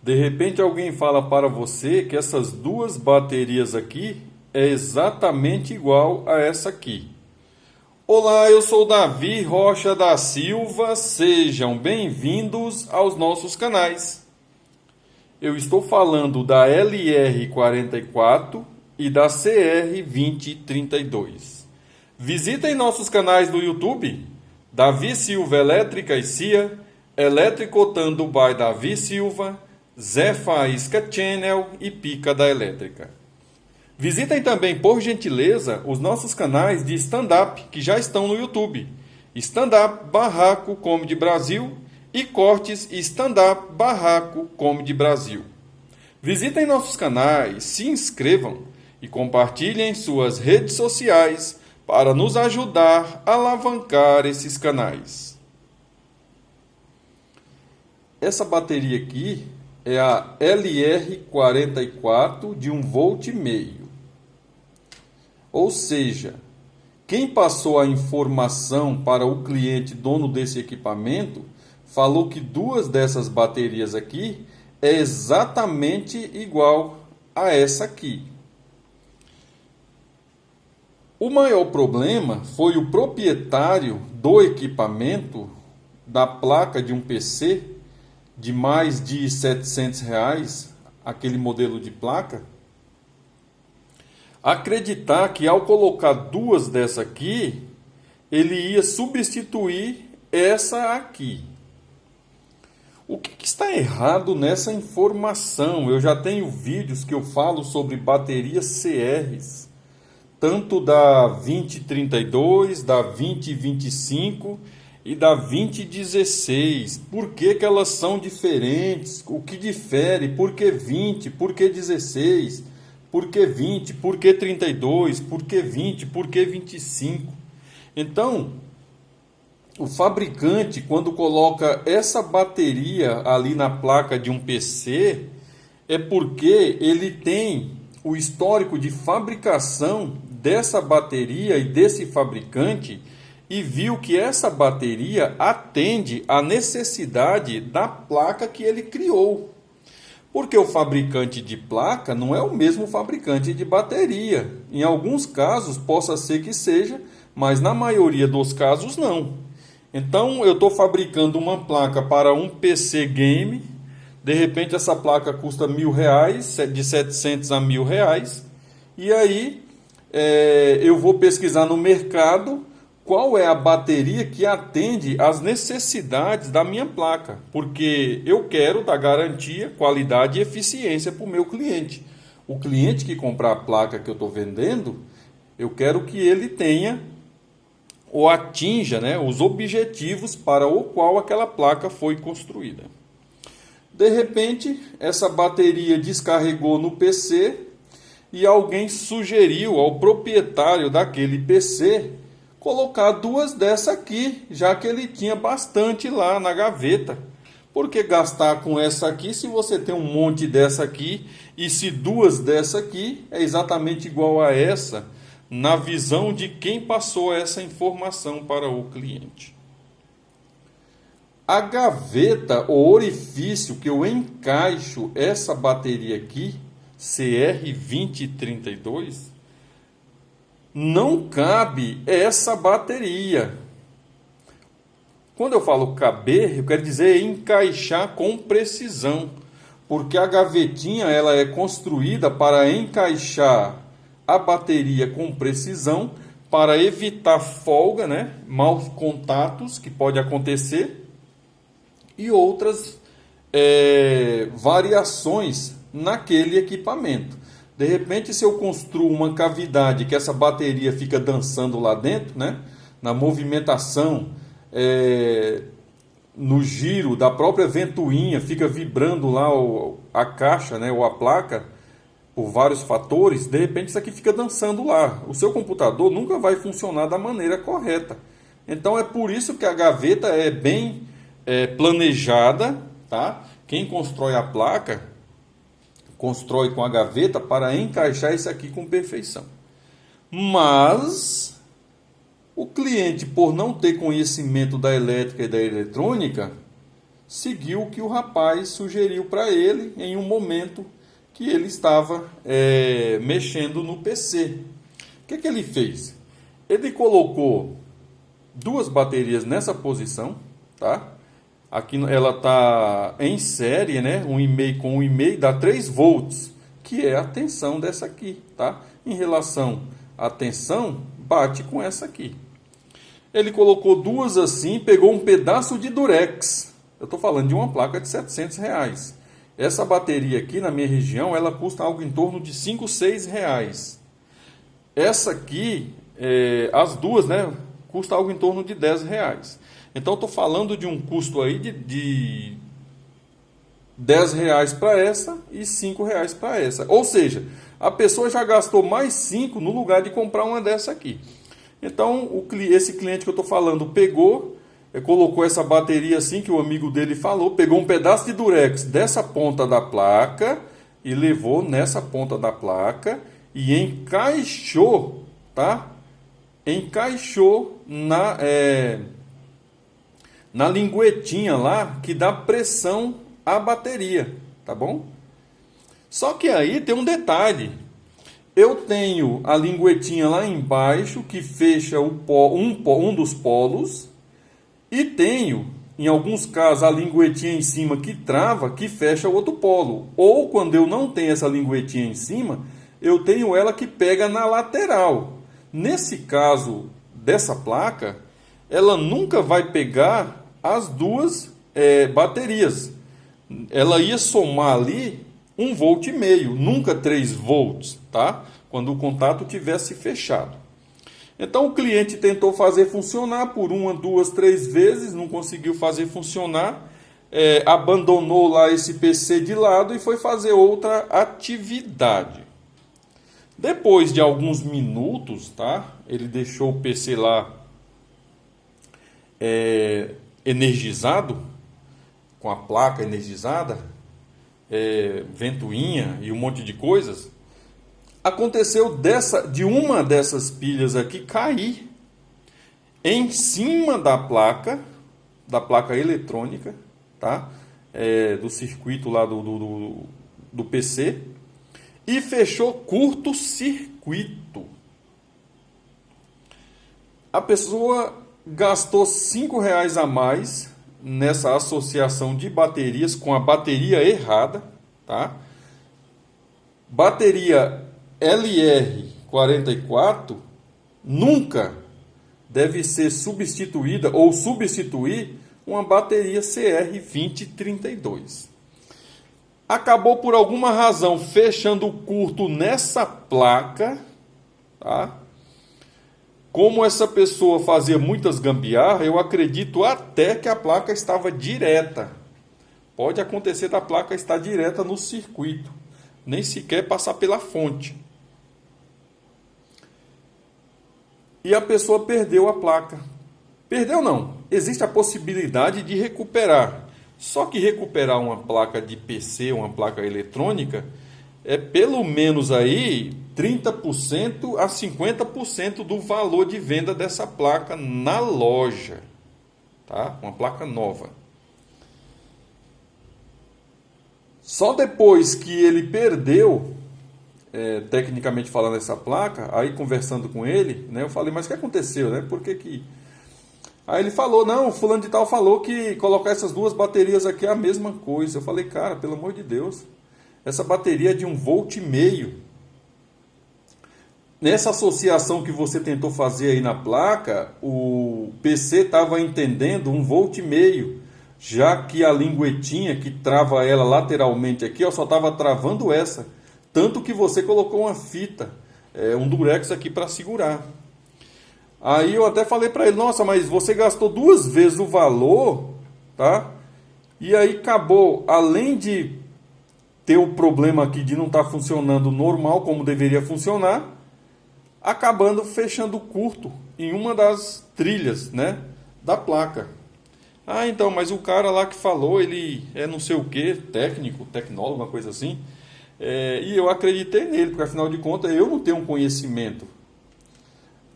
De repente alguém fala para você que essas duas baterias aqui é exatamente igual a essa aqui. Olá, eu sou Davi Rocha da Silva, sejam bem-vindos aos nossos canais. Eu estou falando da LR44 e da CR2032. Visitem nossos canais do YouTube, Davi Silva Elétrica e CIA, Eletricotando by Davi Silva, Zé Faísca Channel e Pica da Elétrica. Visitem também, por gentileza, os nossos canais de stand-up que já estão no YouTube. Stand-up Barraco Comedy Brasil e Cortes Stand-up Barraco Comedy Brasil. Visitem nossos canais, se inscrevam e compartilhem suas redes sociais para nos ajudar a alavancar esses canais. Essa bateria aqui é a LR44 de 1,5 volt. Ou seja, quem passou a informação para o cliente dono desse equipamento falou que duas dessas baterias aqui é exatamente igual a essa aqui. O maior problema foi o proprietário do equipamento, da placa de um PC de mais de R$700, aquele modelo de placa, acreditar que ao colocar duas dessa aqui, ele ia substituir essa aqui. O que está errado nessa informação? Eu já tenho vídeos que eu falo sobre baterias CRs, tanto da 2032, da 2025 e da 2016. Por que que elas são diferentes? O que difere? Por que 20? Por que 16? Por que 20? Por que 32? Por que 20? Por que 25? Então, o fabricante, quando coloca essa bateria ali na placa de um PC, é porque ele tem o histórico de fabricação dessa bateria e desse fabricante e viu que essa bateria atende à necessidade da placa que ele criou. Porque o fabricante de placa não é o mesmo fabricante de bateria. Em alguns casos possa ser que seja, mas na maioria dos casos não. Então eu estou fabricando uma placa para um PC game, de repente essa placa custa R$1.000, de 700 a R$1.000, e aí eu vou pesquisar no mercado qual é a bateria que atende às necessidades da minha placa, porque eu quero dar garantia, qualidade e eficiência para o meu cliente. O cliente que comprar a placa que eu estou vendendo, eu quero que ele tenha ou atinja, os objetivos para o qual aquela placa foi construída. De repente, essa bateria descarregou no PC e alguém sugeriu ao proprietário daquele PC colocar duas dessa aqui, já que ele tinha bastante lá na gaveta. Por que gastar com essa aqui se você tem um monte dessa aqui e se duas dessa aqui é exatamente igual a essa, na visão de quem passou essa informação para o cliente? A gaveta, o orifício que eu encaixo essa bateria aqui, CR2032, não cabe essa bateria. Quando eu falo caber, eu quero dizer encaixar com precisão, porque a gavetinha ela é construída para encaixar a bateria com precisão, para evitar folga, maus contatos que pode acontecer e outras variações naquele equipamento. De repente, se eu construo uma cavidade que essa bateria fica dançando lá dentro, na movimentação, no giro da própria ventoinha, fica vibrando lá a caixa, ou a placa, por vários fatores, de repente isso aqui fica dançando lá. O seu computador nunca vai funcionar da maneira correta. Então é por isso que a gaveta é bem planejada, tá? Quem constrói a placa constrói com a gaveta para encaixar isso aqui com perfeição. Mas o cliente, por não ter conhecimento da elétrica e da eletrônica, seguiu o que o rapaz sugeriu para ele em um momento que ele estava mexendo no PC. O que ele fez? Ele colocou duas baterias nessa posição, tá? Aqui ela está em série, né? 1,5 com 1,5 dá 3 volts, que é a tensão dessa aqui, tá? Em relação à tensão, bate com essa aqui. Ele colocou duas assim, pegou um pedaço de durex. Eu estou falando de uma placa de R$700. Essa bateria aqui na minha região, ela custa algo em torno de R$5, R$6. Essa aqui, as duas, né, custa algo em torno de R$10. Então, eu estou falando de um custo aí de R$10 para essa e R$5 para essa. Ou seja, a pessoa já gastou mais 5 no lugar de comprar uma dessa aqui. Então, esse cliente que eu estou falando pegou, colocou essa bateria assim que o amigo dele falou, pegou um pedaço de durex dessa ponta da placa e levou nessa ponta da placa e encaixou, tá? Encaixou na linguetinha lá que dá pressão à bateria, tá bom? Só que aí tem um detalhe. Eu tenho a linguetinha lá embaixo que fecha um dos polos e tenho, em alguns casos, a linguetinha em cima que trava, que fecha o outro polo. Ou quando eu não tenho essa linguetinha em cima, eu tenho ela que pega na lateral. Nesse caso dessa placa, ela nunca vai pegar as duas baterias. Ela ia somar ali 1,5 volt, nunca 3 volts, tá? Quando o contato tivesse fechado. Então o cliente tentou fazer funcionar por 1, 2, 3 vezes, não conseguiu fazer funcionar, abandonou lá esse PC de lado e foi fazer outra atividade. Depois de alguns minutos, tá? Ele deixou o PC lá energizado, com a placa energizada, ventoinha e um monte de coisas. Aconteceu de uma dessas pilhas aqui cair em cima da placa eletrônica, tá? Do circuito lá do PC e fechou curto-circuito. A pessoa gastou R$5 a mais nessa associação de baterias com a bateria errada, tá? Bateria LR44 nunca deve ser substituída ou substituir uma bateria CR2032. Acabou por alguma razão fechando o curto nessa placa, tá? Como essa pessoa fazia muitas gambiarras, eu acredito até que a placa estava direta. Pode acontecer da placa estar direta no circuito, nem sequer passar pela fonte. E a pessoa perdeu a placa. Perdeu não, existe a possibilidade de recuperar. Só que recuperar uma placa de PC, uma placa eletrônica, é pelo menos aí 30% a 50% do valor de venda dessa placa na loja, tá? Uma placa nova. Só depois que ele perdeu, tecnicamente falando, essa placa, aí conversando com ele, né, eu falei, mas o que aconteceu, né? Por que que... Aí ele falou, não, o fulano de tal falou que colocar essas duas baterias aqui é a mesma coisa. Eu falei, cara, pelo amor de Deus, essa bateria é de 1,5 volt. Nessa associação que você tentou fazer aí na placa, o PC estava entendendo 1,5 volt, já que a linguetinha que trava ela lateralmente aqui, ó, só estava travando essa. Tanto que você colocou uma fita, um durex aqui para segurar. Aí eu até falei para ele, nossa, mas você gastou 2 vezes o valor, tá? E aí acabou, além de ter o problema aqui de não estar funcionando normal como deveria funcionar, acabando fechando curto em uma das trilhas, né, da placa. Ah, então, mas o cara lá que falou, ele é não sei o que, tecnólogo, uma coisa assim, e eu acreditei nele, porque afinal de contas eu não tenho um conhecimento.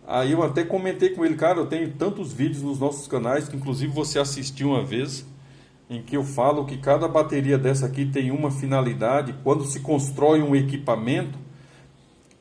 Aí eu até comentei com ele, cara, eu tenho tantos vídeos nos nossos canais, que inclusive você assistiu uma vez, em que eu falo que cada bateria dessa aqui tem uma finalidade. Quando se constrói um equipamento,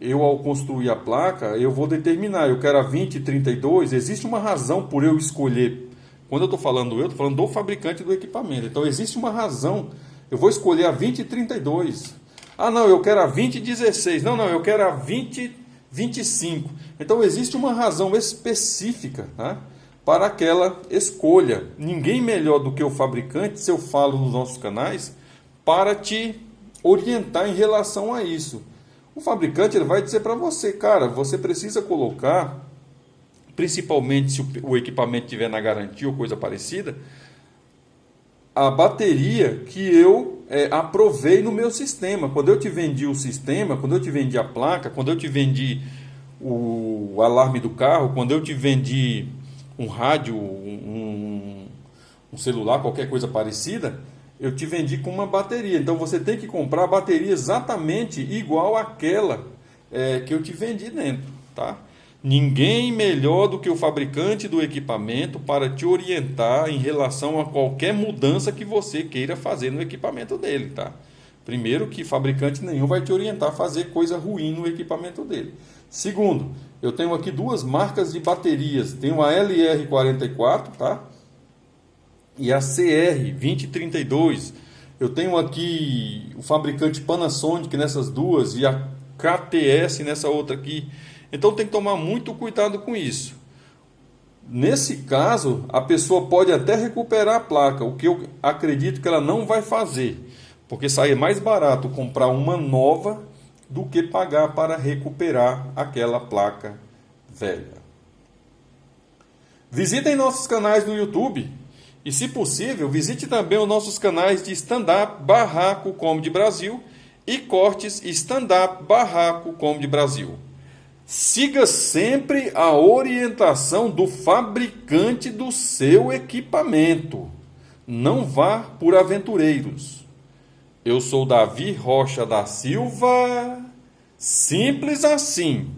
eu, ao construir a placa, eu vou determinar, eu quero a 2032, existe uma razão por eu escolher. Quando eu estou falando do fabricante do equipamento. Então, existe uma razão. Eu vou escolher a 2032. Ah, não, eu quero a 2016. Não, eu quero a 2025. Então, existe uma razão específica, tá, para aquela escolha. Ninguém melhor do que o fabricante, se eu falo nos nossos canais, para te orientar em relação a isso. O fabricante ele vai dizer para você, cara, você precisa colocar, principalmente se o equipamento estiver na garantia ou coisa parecida, a bateria que eu aprovei no meu sistema. Quando eu te vendi o sistema, quando eu te vendi a placa, quando eu te vendi o alarme do carro, quando eu te vendi um rádio, um celular, qualquer coisa parecida, eu te vendi com uma bateria. Então você tem que comprar a bateria exatamente igual àquela que eu te vendi dentro, tá? Ninguém melhor do que o fabricante do equipamento para te orientar em relação a qualquer mudança que você queira fazer no equipamento dele, tá? Primeiro, que fabricante nenhum vai te orientar a fazer coisa ruim no equipamento dele. Segundo, eu tenho aqui duas marcas de baterias. Tenho a LR44, tá? E a CR2032. Eu tenho aqui o fabricante Panasonic nessas duas e a KTS nessa outra aqui. Então tem que tomar muito cuidado com isso. Nesse caso, a pessoa pode até recuperar a placa, o que eu acredito que ela não vai fazer, porque sai mais barato comprar uma nova do que pagar para recuperar aquela placa velha. Visitem nossos canais no YouTube e, se possível, visite também os nossos canais de stand-up Barraco Comedy Brasil e cortes stand-up Barraco Comedy Brasil. Siga sempre a orientação do fabricante do seu equipamento. Não vá por aventureiros. Eu sou Davi Rocha da Silva. Simples assim.